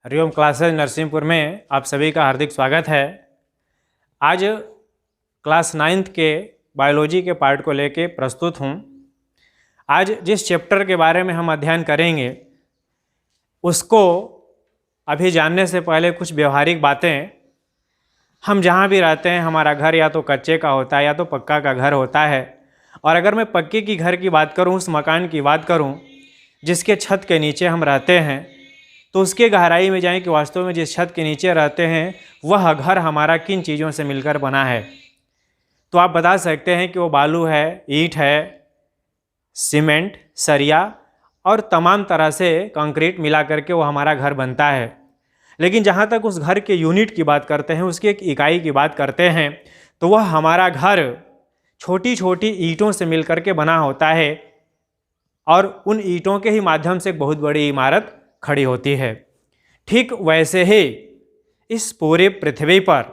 Hariom classes Narsinghpur में आप सभी का हार्दिक स्वागत है। आज क्लास 9th के बायोलॉजी के पार्ट को लेके प्रस्तुत हूँ। आज जिस चैप्टर के बारे में हम अध्ययन करेंगे उसको अभी जानने से पहले कुछ व्यवहारिक बातें। हम जहाँ भी रहते हैं हमारा घर या तो कच्चे का होता है या तो पक्का का घर होता है। और अगर मैं पक्के की घर की बात करूँ, उस मकान की बात करूँ जिसके छत के नीचे हम रहते हैं, तो उसके गहराई में जाएं कि वास्तव में जिस छत के नीचे रहते हैं वह घर हमारा किन चीज़ों से मिलकर बना है। तो आप बता सकते हैं कि वो बालू है, ईंट है, सीमेंट, सरिया और तमाम तरह से कंक्रीट मिला करके वो हमारा घर बनता है। लेकिन जहाँ तक उस घर के यूनिट की बात करते हैं, उसकी एक इकाई की बात करते हैं, तो वह हमारा घर छोटी छोटी ईंटों से मिलकर के बना होता है और उन ईंटों के ही माध्यम से एक बहुत बड़ी इमारत खड़ी होती है। ठीक वैसे ही इस पूरे पृथ्वी पर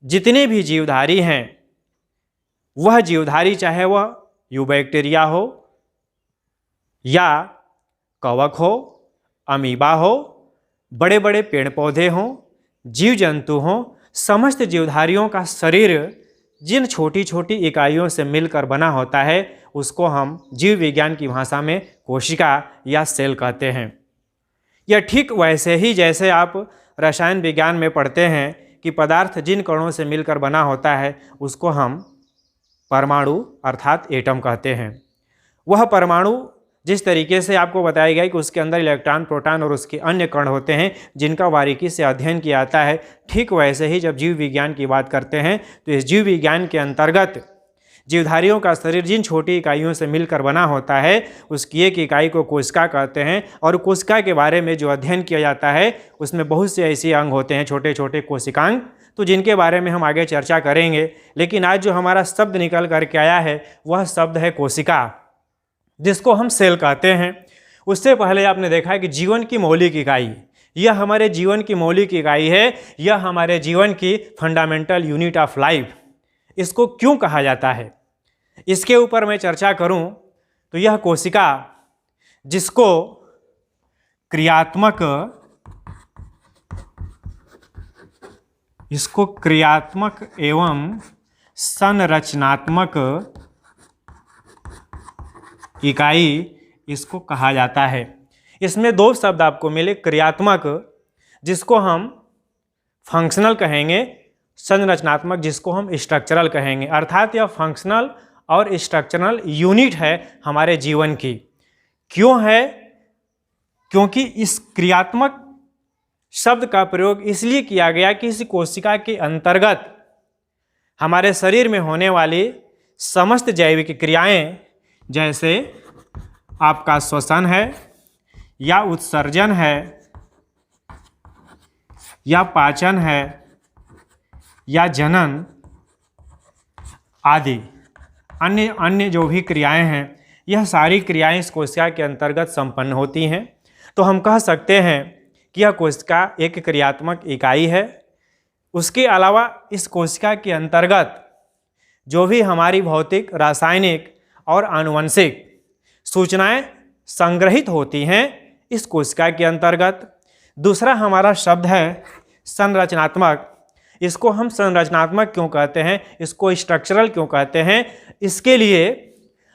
जितने भी जीवधारी हैं, वह जीवधारी चाहे वह यूबैक्टीरिया हो या कवक हो, अमीबा हो, बड़े बड़े पेड़ पौधे हों, जीव जंतु हों, समस्त जीवधारियों का शरीर जिन छोटी छोटी इकाइयों से मिलकर बना होता है उसको हम जीव विज्ञान की भाषा में कोशिका या सेल कहते हैं। यह ठीक वैसे ही जैसे आप रसायन विज्ञान में पढ़ते हैं कि पदार्थ जिन कणों से मिलकर बना होता है उसको हम परमाणु अर्थात एटम कहते हैं। वह परमाणु जिस तरीके से आपको बताया गया कि उसके अंदर इलेक्ट्रॉन, प्रोटॉन और उसके अन्य कण होते हैं जिनका बारीकी से अध्ययन किया जाता है, ठीक वैसे ही जब जीव विज्ञान की बात करते हैं तो इस जीव विज्ञान के अंतर्गत जीवधारियों का शरीर जिन छोटी इकाइयों से मिलकर बना होता है उसकी एक इकाई को कोशिका कहते हैं। और कोशिका के बारे में जो अध्ययन किया जाता है उसमें बहुत से ऐसे अंग होते हैं, छोटे छोटे कोशिकांग, तो जिनके बारे में हम आगे चर्चा करेंगे। लेकिन आज जो हमारा शब्द निकल करके आया है वह शब्द है कोशिका, जिसको हम सेल कहते हैं। उससे पहले आपने देखा है कि जीवन की मौलिक इकाई, यह हमारे जीवन की मौलिक इकाई है, यह हमारे जीवन की फंडामेंटल यूनिट ऑफ लाइफ। इसको क्यों कहा जाता है, इसके ऊपर मैं चर्चा करूं तो यह कोशिका जिसको क्रियात्मक एवं संरचनात्मक इकाई इसको कहा जाता है। इसमें दो शब्द आपको मिले, क्रियात्मक जिसको हम फंक्शनल कहेंगे, संरचनात्मक जिसको हम स्ट्रक्चरल कहेंगे। अर्थात यह फंक्शनल और स्ट्रक्चरल यूनिट है हमारे जीवन की। क्यों है? क्योंकि इस क्रियात्मक शब्द का प्रयोग इसलिए किया गया कि इस कोशिका के अंतर्गत हमारे शरीर में होने वाली समस्त जैविक क्रियाएं, जैसे आपका श्वसन है या उत्सर्जन है या पाचन है या जनन आदि अन्य जो भी क्रियाएं हैं, यह सारी क्रियाएं इस कोशिका के अंतर्गत संपन्न होती हैं। तो हम कह सकते हैं कि यह कोशिका एक क्रियात्मक इकाई है। उसके अलावा इस कोशिका के अंतर्गत जो भी हमारी भौतिक, रासायनिक और आनुवंशिक सूचनाएं संग्रहित होती हैं इस कोशिका के अंतर्गत। दूसरा हमारा शब्द है संरचनात्मक। इसको हम संरचनात्मक क्यों कहते हैं, इसको स्ट्रक्चरल क्यों कहते हैं? इसके लिए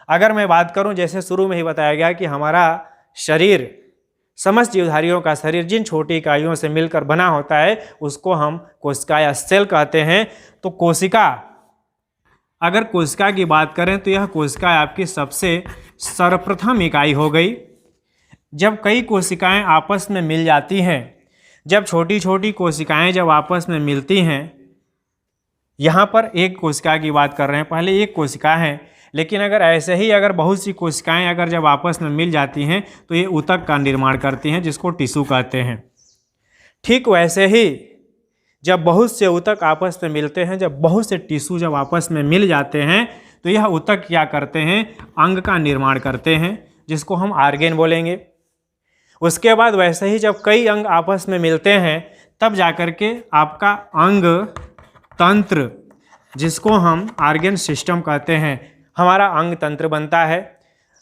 अगर मैं बात करूं, जैसे शुरू में ही बताया गया कि हमारा शरीर, समस्त जीवधारियों का शरीर जिन छोटी इकाइयों से मिलकर बना होता है उसको हम कोशिका या सेल कहते हैं। तो कोशिका, अगर कोशिका की बात करें तो यह कोशिका आपकी सबसे सर्वप्रथम इकाई हो गई। जब कई कोशिकाएं आपस में मिल जाती हैं, जब छोटी छोटी कोशिकाएं जब आपस में मिलती हैं, यहाँ पर एक कोशिका की बात कर रहे हैं, पहले एक कोशिका है, लेकिन अगर ऐसे ही अगर बहुत सी कोशिकाएं अगर जब आपस में मिल जाती हैं तो ये ऊतक का निर्माण करती हैं जिसको टिश्यू कहते हैं। ठीक वैसे ही जब बहुत से ऊतक आपस में मिलते हैं, जब बहुत से टिश्यू जब आपस में मिल जाते हैं तो यह ऊतक क्या करते हैं, अंग का निर्माण करते हैं जिसको हम ऑर्गेन बोलेंगे। उसके बाद वैसे ही जब कई अंग आपस में मिलते हैं तब जाकर के आपका अंग तंत्र, जिसको हम ऑर्गन सिस्टम कहते हैं, हमारा अंग तंत्र बनता है।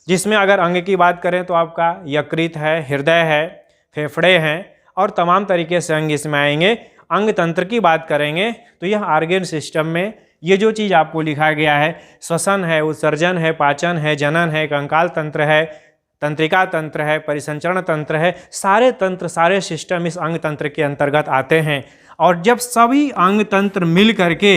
जिसमें अगर अंग की बात करें तो आपका यकृत है, हृदय है, फेफड़े हैं और तमाम तरीके से अंग इसमें आएंगे। अंग तंत्र की बात करेंगे तो यह ऑर्गन सिस्टम में ये जो चीज़ आपको लिखा गया है, श्वसन है, उत्सर्जन है, पाचन है, जनन है, कंकाल तंत्र है, तंत्रिका तंत्र है, परिसंचरण तंत्र है, सारे तंत्र, सारे सिस्टम इस अंग तंत्र के अंतर्गत आते हैं। और जब सभी अंग तंत्र मिल करके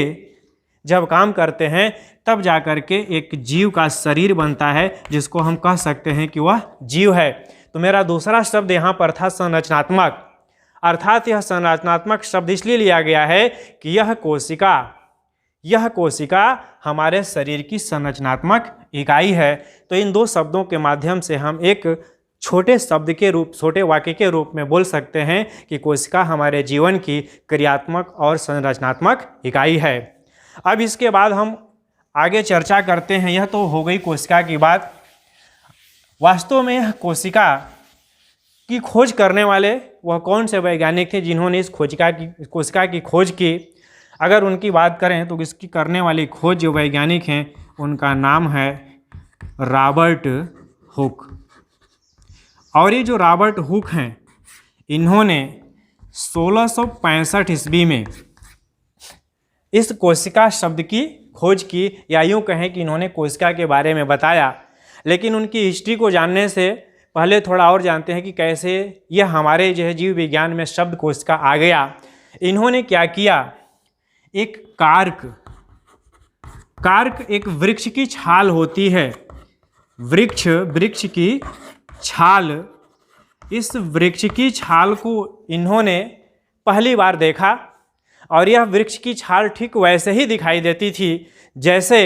जब काम करते हैं तब जा कर के एक जीव का शरीर बनता है, जिसको हम कह सकते हैं कि वह जीव है। तो मेरा दूसरा शब्द यहाँ पर था संरचनात्मक, अर्थात यह संरचनात्मक शब्द इसलिए लिया गया है कि यह कोशिका हमारे शरीर की संरचनात्मक इकाई है। तो इन दो शब्दों के माध्यम से हम एक छोटे शब्द के रूप, छोटे वाक्य के रूप में बोल सकते हैं कि कोशिका हमारे जीवन की क्रियात्मक और संरचनात्मक इकाई है। अब इसके बाद हम आगे चर्चा करते हैं। यह तो हो गई कोशिका की बात। वास्तव में यह कोशिका की खोज करने वाले वह कौन से वैज्ञानिक थे जिन्होंने इस कोशिका की खोज की? अगर उनकी बात करें तो इसकी करने वाली खोज जो वैज्ञानिक हैं उनका नाम है रॉबर्ट हुक। और ये जो रॉबर्ट हुक हैं, इन्होंने 1665 ईस्वी में इस कोशिका शब्द की खोज की, या यूँ कहें कि इन्होंने कोशिका के बारे में बताया। लेकिन उनकी हिस्ट्री को जानने से पहले थोड़ा और जानते हैं कि कैसे यह हमारे जो है जीव विज्ञान में शब्द कोशिका आ गया। इन्होंने क्या किया, एक कार्क एक वृक्ष की छाल होती है, वृक्ष की छाल, इस वृक्ष की छाल को इन्होंने पहली बार देखा। और यह वृक्ष की छाल ठीक वैसे ही दिखाई देती थी जैसे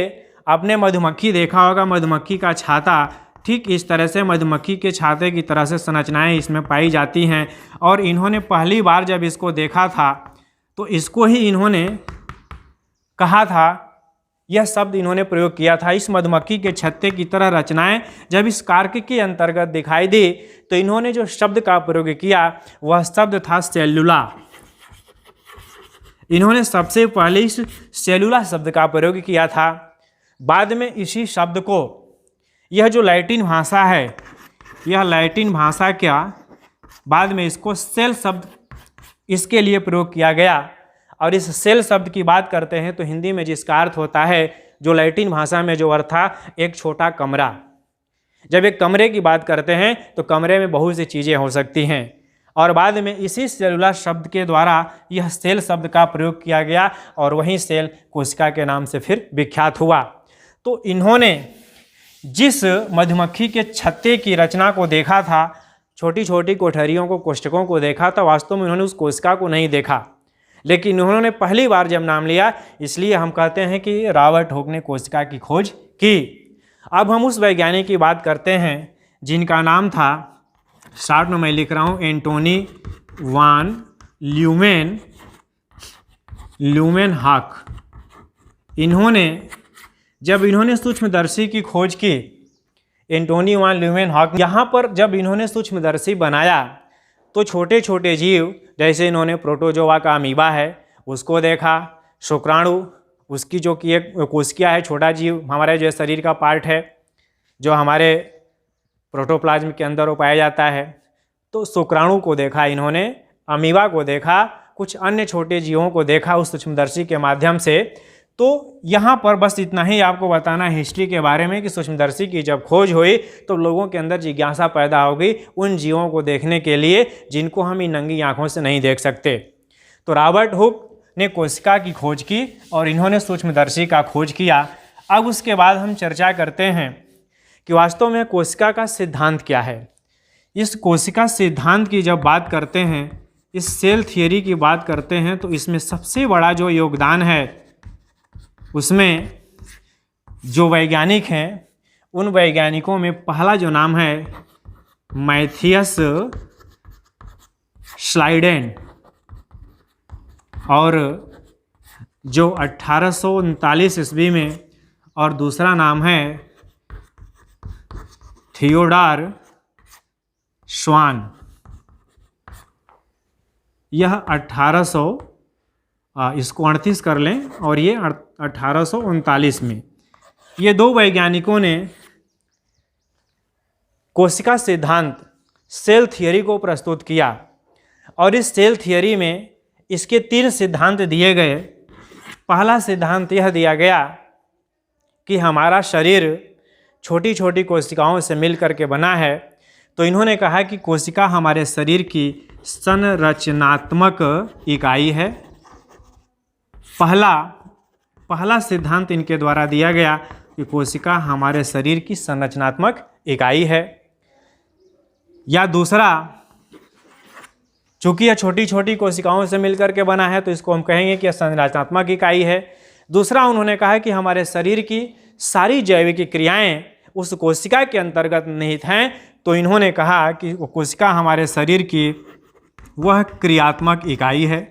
आपने मधुमक्खी देखा होगा, मधुमक्खी का छाता, ठीक इस तरह से मधुमक्खी के छाते की तरह से संरचनाएं इसमें पाई जाती हैं। और इन्होंने पहली बार जब इसको देखा था तो इसको ही इन्होंने कहा था, यह शब्द इन्होंने प्रयोग किया था, इस मधुमक्खी के छत्ते की तरह रचनाएं जब इस कार्क के अंतर्गत दिखाई दी तो इन्होंने जो शब्द का प्रयोग किया वह शब्द था सेल्यूला। इन्होंने सबसे पहले इस सेल्यूला शब्द का प्रयोग किया था। बाद में इसी शब्द को, यह जो लैटिन भाषा है, यह लैटिन भाषा क्या, बाद में इसको सेल शब्द इसके लिए प्रयोग किया गया। और इस सेल शब्द की बात करते हैं तो हिंदी में जिसका अर्थ होता है, जो लैटिन भाषा में जो अर्थ था, एक छोटा कमरा। जब एक कमरे की बात करते हैं तो कमरे में बहुत सी चीज़ें हो सकती हैं। और बाद में इसी सेलुलर शब्द के द्वारा यह सेल शब्द का प्रयोग किया गया और वही सेल कोशिका के नाम से फिर विख्यात हुआ। तो इन्होंने जिस मधुमक्खी के छत्ते की रचना को देखा था, छोटी छोटी कोठरियों को, कोष्ठकों को देखा था, वास्तव में उन्होंने उस कोशिका को नहीं देखा। लेकिन उन्होंने पहली बार जब नाम लिया, इसलिए हम कहते हैं कि रॉबर्ट हुक ने कोशिका की खोज की। अब हम उस वैज्ञानिक की बात करते हैं जिनका नाम था, शॉर्ट में मैं लिख रहा हूँ, एंटोनी वान ल्यूमेनहॉक। जब इन्होंने सूक्ष्मदर्शी की खोज की, एंटोनी वान ल्यूमेनहॉक, यहाँ पर जब इन्होंने सूक्ष्मदर्शी बनाया तो छोटे छोटे जीव, जैसे इन्होंने प्रोटोजोआ का अमीबा है उसको देखा, शुक्राणु, उसकी जो कि एक कोशिका है, छोटा जीव, हमारे जो शरीर का पार्ट है जो हमारे प्रोटोप्लाज्म के अंदर वो पाया जाता है। तो शुक्राणु को देखा इन्होंने, अमीबा को देखा, कुछ अन्य छोटे जीवों को देखा उस सूक्ष्मदर्शी के माध्यम से। तो यहाँ पर बस इतना ही आपको बताना है हिस्ट्री के बारे में कि सूक्ष्मदर्शी की जब खोज हुई तो लोगों के अंदर जिज्ञासा पैदा हो गई उन जीवों को देखने के लिए जिनको हम इन नंगी आँखों से नहीं देख सकते। तो रॉबर्ट हुक ने कोशिका की खोज की और इन्होंने सूक्ष्मदर्शी का खोज किया। अब उसके बाद हम चर्चा करते हैं कि वास्तव में कोशिका का सिद्धांत क्या है। इस कोशिका सिद्धांत की जब बात करते हैं, इस सेल थियरी की बात करते हैं, तो इसमें सबसे बड़ा जो योगदान है, उसमें जो वैज्ञानिक हैं उन वैज्ञानिकों में पहला जो नाम है मैथियस श्लाइडेन, और जो 1839 ईस्वी में, और दूसरा नाम है थियोडोर श्वान। यह 1800, इसको 38 कर लें, और ये 1839 में ये दो वैज्ञानिकों ने कोशिका सिद्धांत, सेल थियरी को प्रस्तुत किया। और इस सेल थियरी में इसके 3 सिद्धांत दिए गए। पहला सिद्धांत यह दिया गया कि हमारा शरीर छोटी छोटी कोशिकाओं से मिलकर के बना है। तो इन्होंने कहा कि कोशिका हमारे शरीर की संरचनात्मक इकाई है। पहला सिद्धांत इनके द्वारा दिया गया कि कोशिका हमारे शरीर की संरचनात्मक इकाई है। या दूसरा, चूंकि यह छोटी छोटी कोशिकाओं से मिलकर के बना है तो इसको हम कहेंगे कि यह संरचनात्मक इकाई है। दूसरा, उन्होंने कहा कि हमारे शरीर की सारी जैविक क्रियाएं उस कोशिका के अंतर्गत निहित हैं। तो इन्होंने कहा कि वो कोशिका हमारे शरीर की वह क्रियात्मक इकाई है।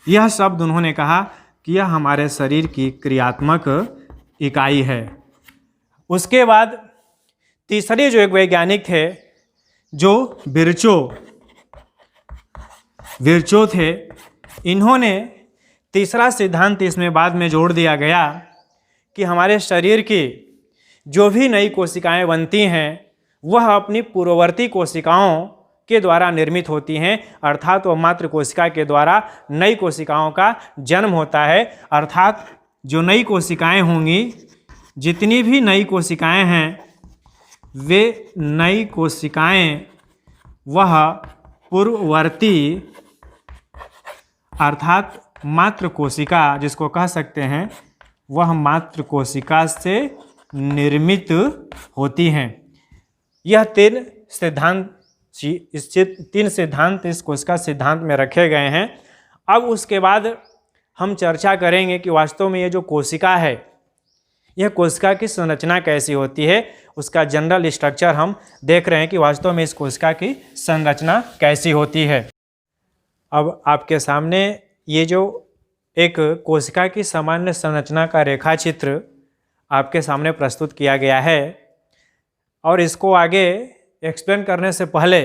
यह शब्द उन्होंने कहा कि यह हमारे शरीर की क्रियात्मक इकाई है। उसके बाद तीसरे जो एक वैज्ञानिक थे जो विर्चो थे, इन्होंने तीसरा सिद्धांत इसमें बाद में जोड़ दिया गया कि हमारे शरीर की जो भी नई कोशिकाएं बनती हैं वह अपनी पूर्ववर्ती कोशिकाओं के द्वारा निर्मित होती हैं, अर्थात वह मात्र कोशिका के द्वारा नई कोशिकाओं का जन्म होता है। अर्थात जो नई कोशिकाएं होंगी, जितनी भी नई कोशिकाएं हैं, वे नई कोशिकाएं वह पूर्ववर्ती अर्थात मात्र कोशिका जिसको कह सकते हैं, वह मात्र कोशिका से निर्मित होती हैं। यह 3 सिद्धांत इस कोशिका सिद्धांत में रखे गए हैं। अब उसके बाद हम चर्चा करेंगे कि वास्तव में ये जो कोशिका है, यह कोशिका की संरचना कैसी होती है, उसका जनरल स्ट्रक्चर हम देख रहे हैं कि वास्तव में इस कोशिका की संरचना कैसी होती है। अब आपके सामने ये जो एक कोशिका की सामान्य संरचना का रेखा चित्र आपके सामने प्रस्तुत किया गया है, और इसको आगे एक्सप्लेन करने से पहले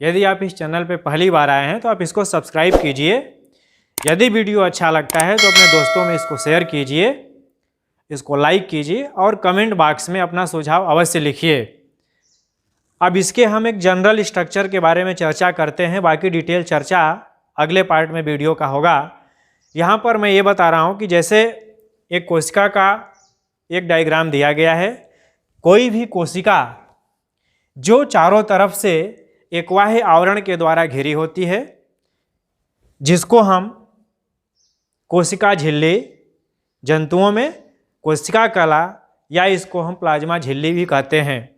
यदि आप इस चैनल पे पहली बार आए हैं तो आप इसको सब्सक्राइब कीजिए। यदि वीडियो अच्छा लगता है तो अपने दोस्तों में इसको शेयर कीजिए, इसको लाइक कीजिए और कमेंट बॉक्स में अपना सुझाव अवश्य लिखिए। अब इसके हम एक जनरल स्ट्रक्चर के बारे में चर्चा करते हैं, बाकी डिटेल चर्चा अगले पार्ट में वीडियो का होगा। यहाँ पर मैं ये बता रहा हूँ कि जैसे एक कोशिका का एक डायग्राम दिया गया है। कोई भी कोशिका जो चारों तरफ से एक बाह्य आवरण के द्वारा घिरी होती है, जिसको हम कोशिका झिल्ली, जंतुओं में कोशिका कला या इसको हम प्लाज्मा झिल्ली भी कहते हैं।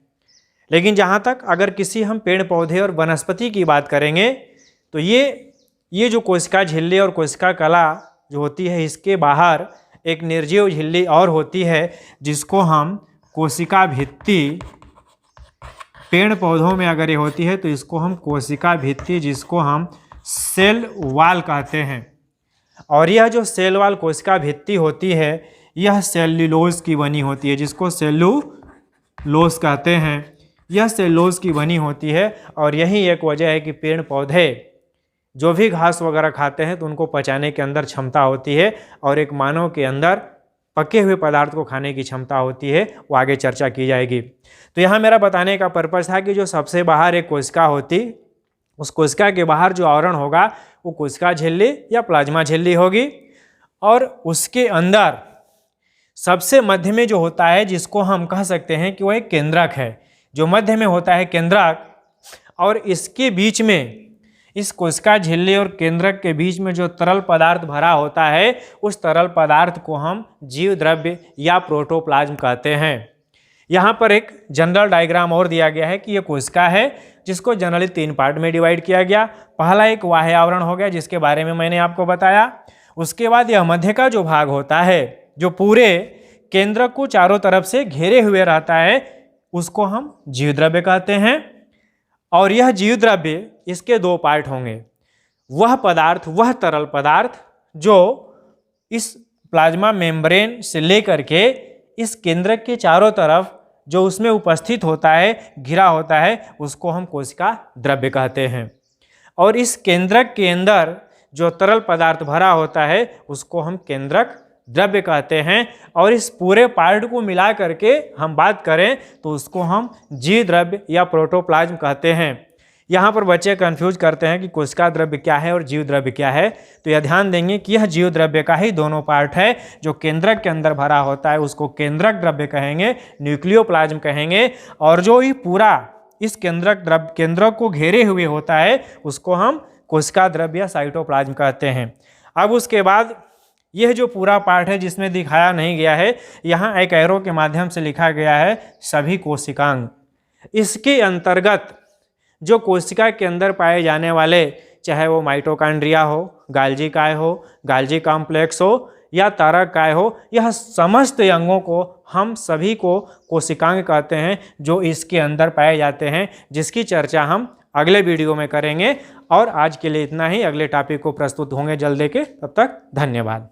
लेकिन जहाँ तक अगर किसी हम पेड़ पौधे और वनस्पति की बात करेंगे तो ये जो कोशिका झिल्ली और कोशिका कला जो होती है, इसके बाहर एक निर्जीव झिल्ली और होती है जिसको हम कोशिका भित्ति, पेड़ पौधों में अगर ये होती है तो इसको हम कोशिका भित्ति, जिसको हम सेल वाल कहते हैं। और यह जो सेल वाल कोशिका भित्ति होती है, यह सेल्यूलोज की बनी होती है, जिसको सेल्यूलोज कहते हैं। यह सेल्यूलोज की बनी होती है और यही एक वजह है कि पेड़ पौधे जो भी घास वगैरह खाते हैं तो उनको पचाने के अंदर क्षमता होती है, और एक मानव के अंदर पके हुए पदार्थ को खाने की क्षमता होती है। वो आगे चर्चा की जाएगी। तो यहाँ मेरा बताने का पर्पस था कि जो सबसे बाहर एक कोशिका होती, उस कोशिका के बाहर जो आवरण होगा वो कोशिका झिल्ली या प्लाज्मा झिल्ली होगी, और उसके अंदर सबसे मध्य में जो होता है, जिसको हम कह सकते हैं कि वह एक केंद्रक है, जो मध्य में होता है केंद्रक, और इसके बीच में, इस कोशिका झिल्ली और केंद्रक के बीच में जो तरल पदार्थ भरा होता है, उस तरल पदार्थ को हम जीव द्रव्य या प्रोटोप्लाज्म कहते हैं। यहाँ पर एक जनरल डायग्राम और दिया गया है कि यह कोशिका है, जिसको जनरली 3 पार्ट में डिवाइड किया गया। पहला एक बाह्य आवरण हो गया, जिसके बारे में मैंने आपको बताया। उसके बाद यह मध्य का जो भाग होता है, जो पूरे केंद्रक को चारों तरफ से घेरे हुए रहता है, उसको हम जीव द्रव्य कहते हैं। और यह जीव द्रव्य, इसके 2 पार्ट होंगे। वह पदार्थ, वह तरल पदार्थ जो इस प्लाज्मा मेम्ब्रेन से लेकर के इस केंद्रक के चारों तरफ जो उसमें उपस्थित होता है, घिरा होता है, उसको हम कोशिका द्रव्य कहते हैं। और इस केंद्रक के अंदर जो तरल पदार्थ भरा होता है, उसको हम केंद्रक द्रव्य कहते हैं। और इस पूरे पार्ट को मिला करके हम बात करें तो उसको हम जीव द्रव्य या प्रोटोप्लाज्म कहते हैं। यहाँ पर बच्चे कंफ्यूज करते हैं कि कोशिका द्रव्य क्या है और जीव द्रव्य क्या है। तो यह ध्यान देंगे कि यह जीव द्रव्य का ही दोनों पार्ट है। जो केंद्रक के अंदर भरा होता है उसको केंद्रक द्रव्य कहेंगे, न्यूक्लियोप्लाज्म कहेंगे, और जो ही पूरा इस केंद्रक को घेरे हुए होता है उसको हम कोशिका द्रव्य या साइटोप्लाज्म कहते हैं। अब उसके बाद यह जो पूरा पार्ट है जिसमें दिखाया नहीं गया है, यहाँ एक एरो के माध्यम से लिखा गया है सभी कोशिकांग। इसके अंतर्गत जो कोशिका के अंदर पाए जाने वाले, चाहे वो माइटोकॉन्ड्रिया हो, गाल्जी काय हो, गाल्जी कॉम्प्लेक्स हो या तारक काय हो, यह समस्त अंगों को हम सभी को कोशिकांग कहते हैं जो इसके अंदर पाए जाते हैं, जिसकी चर्चा हम अगले वीडियो में करेंगे। और आज के लिए इतना ही, अगले टॉपिक को प्रस्तुत होंगे जल्दी के, तब तक धन्यवाद।